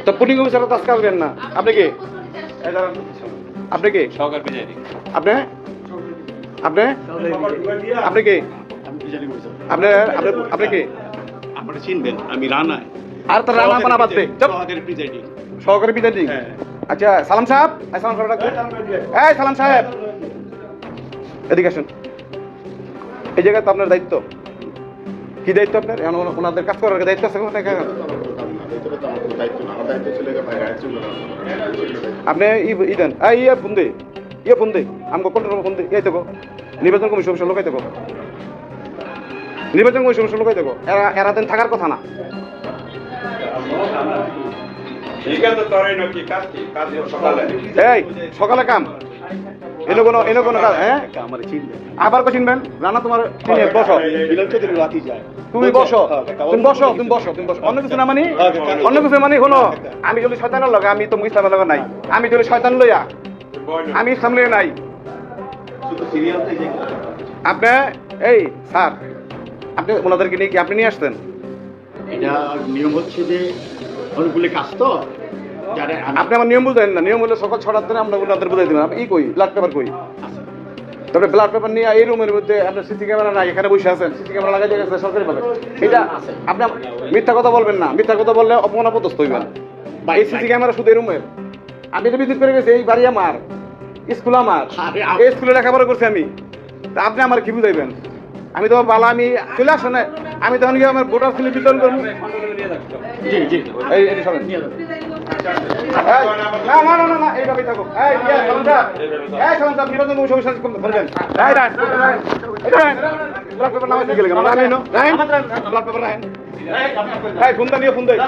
তো police officer তো আজকে আসবেন না, আপনি কি? আপনি কি সহকার প্রিজাইডিং? আপনি আপনি আপনি কি আপনি আপনি কি? আপনি চিনবেন, আমি রানায় আর তো রানা বানা বাদ দে, চুপ। সহকারী প্রিজাইডিং। সহকারী প্রিজাইডিং? হ্যাঁ। আচ্ছা, সালাম সাহেব, সালাম সাহেব ডাকবেন। এই সালাম সাহেব, এদিকে আসুন। এই জায়গায় তো আপনার দায়িত্ব। কি দায়িত্ব আপনার? ওনাদের কাজ করার দায়িত্ব আছে? আপনি ই দেন, ইয়ে ফোন দে, আমাকে কন্ট্রোল ফোন দে, এই দেবো নির্বাচন কমিশন লোকাই দেবো, নির্বাচন কমিশন লোকাই দেবো। এরা দিন থাকার কথা না। এই সকালে কাম এনে কোনো কাজ, হ্যাঁ আবার কো চিনবেন? রানা তোমার চিনে বসো, তুমি বসো, তুমি বসো। অন্য কিছু না মানি, অন্য কিছু মানি হলো। আমি যদি শয়তানের লগে, আমি তো ইসলামের লগে নাই। আমি যদি শয়তান লইয়া, আমি ইসলাম লইয়া নাই। আপনি এই স্যার, আপনি ওনাদেরকে নিয়ে কি আপনি নিয়ে আসতেন? এটা নিয়ম হচ্ছে যে অনুকূলে কাজ তো যারা আপনি আমার নিয়ম বুঝেন না। নিয়ম হলে সকাল 6টার দিনে আমরা ওনাদের বুঝাই দিবেন। আপনি কই ব্লাড পেপার কই? তবে ব্লাড পেপার নিয়ে এই রুমের মধ্যে আপনার সিসি ক্যামেরা নাই, এখানে বসে আছেন, সিসি ক্যামেরা লাগাই দিয়ে গেছে সরকারি ভাবে। এটা আপনি মিথ্যা কথা বলবেন না। মিথ্যা কথা বললে অপমানপদস্থ হইবেন। বা এই সিসি ক্যামেরা শুধু এই রুমের। আমি তো ভিজিট করে গেছি, এই বাড়ি আমার, স্কুল আমার, এই স্কুলে লেখাপড়া করছি আমি। তা আপনি আমার কি বুঝাইবেন? আমি তো বালা, আমি চলে আসো না, আমি তখন গিয়ে আমার ভোটার স্লিপ বিতরণ করবো। এই সরেন। না, এইভাবেই থাকুক। নির্বাচন কমিশন বলবেন, ব্লাড পেপার নামাই গেলে ব্লাড পেপার রাখেন। ফোন নিয়ে ফোন দেয়।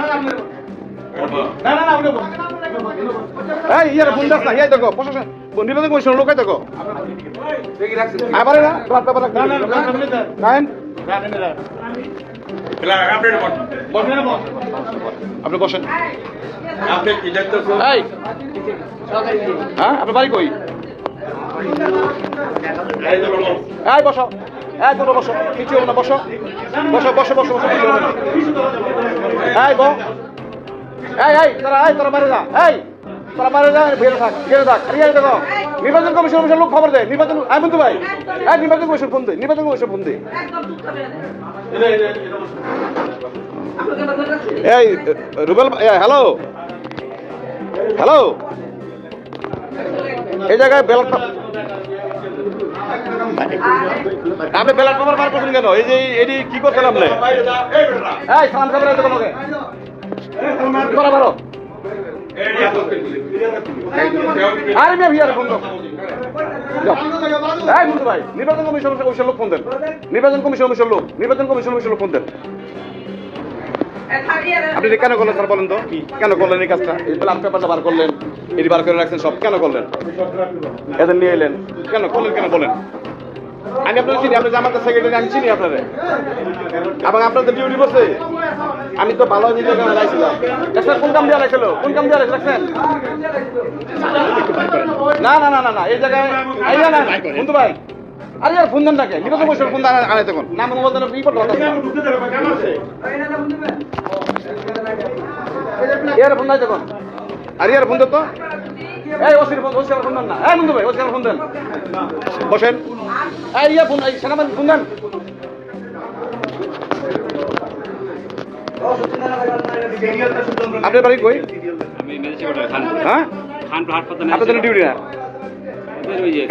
ইয়ার ফোন দাস না, ইয়াই দেখো প্রশাসন নির্বাচন কমিশন লোকাই দেখো। আবার না ব্লাড পেপার রাখেন। আপনি বসেন। হ্যাঁ, আপনার বাড়ি কই? এই বসো, তোমরা বসো, কিছু না, বসো এই গো, তোরা বাইরে যা, তোরা বাইরে যা, বেড়ে থাক দেখো। নির্বাচন কমিশন লোক খবর দেয়। নির্বাচন বন্ধু ভাই, নির্বাচন কমিশন ফোন দে, এই রুবেল, হ্যালো, এই জায়গায় ব্যালট, আপনি ব্যালট পেপার বার করছেন কেন? এই যে এটি কি করছেন আপনি? এই সালাম সাহেব তোমাকে করা পারো। আরে মিয়া ভিয়ার ফোন দাও। এই বন্ধু ভাই, নির্বাচন কমিশন লোক ফোন দেন, নির্বাচন কমিশন লোক ফোন দেন। আপনি কেন করলেন স্যার বলেন তো? কেন করলেন এই কাজটা? এই ব্লাড পেপারটা বার করলেন, এটি বার করে রাখছেন, সব কেন করলেন? এদের নিয়ে এলেন কেন করলেন? কেন বলেন? আমি আপনাকে চিনি, আপনি জামাতের সেক্রেটারি, আমি চিনি আপনারে, এবং আপনাদের ডিউটি বসে আমি তো ভালো লাইছিলাম। কোন কাম দিয়ে রাখছিল? রাখছেন? না, এই জায়গায় বন্ধু ভাই, আরে আর ফোন দেন নাকি? নির্বাচন কমিশন ফোন আনে তখন নাম মোবাইল দেন, রিপোর্ট এর ফোন নাই তখন। আর ইয়ার ফোন তো এই ওসির ফোন দেন না। এই বন্ধু ভাই, ওসির ফোন দেন, বসেন। এই ইয়া ফোন, এই সেনাবাহিনী ফোন দেন। আপনার বাড়ি কই? হ্যাঁ, আপনাদের ডিউটি না?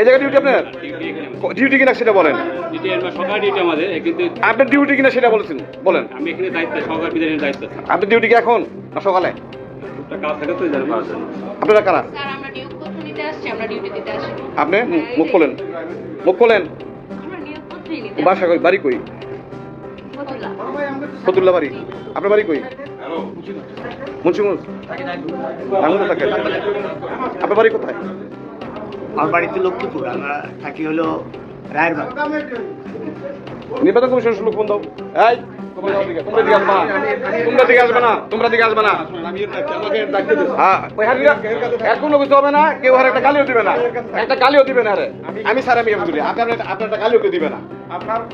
এই জায়গায় ডিউটি আপনার? ডিউটি কিনা সেটা বলেন। আপনার ডিউটি কিনা সেটা বলেছেন, বলেন। আমি এখানে দায়িত্ব, সহকার প্রিজাইডিং দায়িত্ব। আপনার ডিউটি কি এখন না সকালে? আপনারা কারা? আপনি মুখ খোলেন। বাসা কই? বাড়ি কই? ফতুল্লা বাড়ি। আপনার বাড়ি কই? মুন্সিগঞ্জ থাকেন। আপনার বাড়ি কোথায়? আমার বাড়িতে লক্ষ্মীপুর, আমরা থাকি হলো রায়েরবাগ। নির্বাচন কমিশন লোক ফোন দাও। এই তোমরা দিকে আসবে না। এখন কিছু হবে না, কেউ আর একটা গালিও দিবে না, আমি স্যার, আমি আপনার একটা গালিও দিবে না,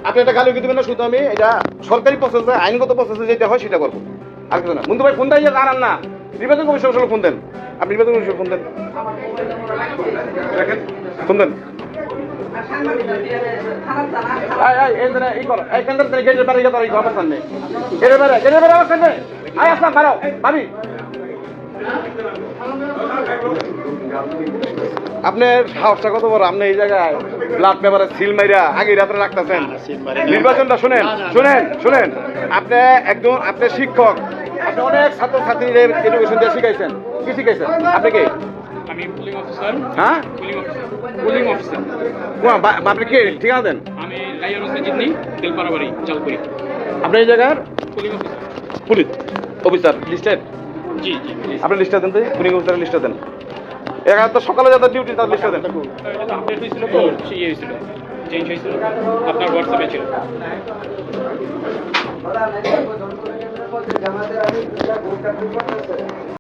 আপনি একটা গালিও দিবেন না। শুধু আমি এটা সরকারি প্রসেসে, আইনগত প্রসেসে যেটা হয় সেটা করবো। আর কিছু না। মুন্দু ভাই ফোন দেয় আনান না, নির্বাচন কমিশন ফোন দেন, আপনি নির্বাচন কমিশন ফোন দেন, দেখেন ফোন দেন। আপনার সাহসটা কত বড়, আপনি এই জায়গায় ব্লাড পেপারে সিল মাইরা আগে রাত্রে রাখতেছেন নির্বাচনটা। শুনেন শুনেন শুনেন, আপনি একজন, আপনি শিক্ষক, আপনি অনেক ছাত্র ছাত্রীদের এডুকেশন দিয়ে শিখাইছেন, কি শিখাইছেন আপনি? কি আমি পুলিং অফিসার। হ্যাঁ, পুলিং অফিসার। আপনি কি ঠিকানা দেন? আমি লাইয়ার হোসেন জিতনি, তেলপাড়াবাড়ি, চালপুরি। আপনি এই জায়গার pulling officer. Police officer listed? G G please. আপনি লিস্টটা দেন তো, পুলিং অফিসারের লিস্টটা দেন। এখানে তো সকালে যাদের ডিউটি তার লিস্টটা দেন। আপডেট হয়েছিল তো, ইয়ে হয়েছিল, চেঞ্জ হয়েছিল, আপনার হোয়াটসঅ্যাপে ছিল।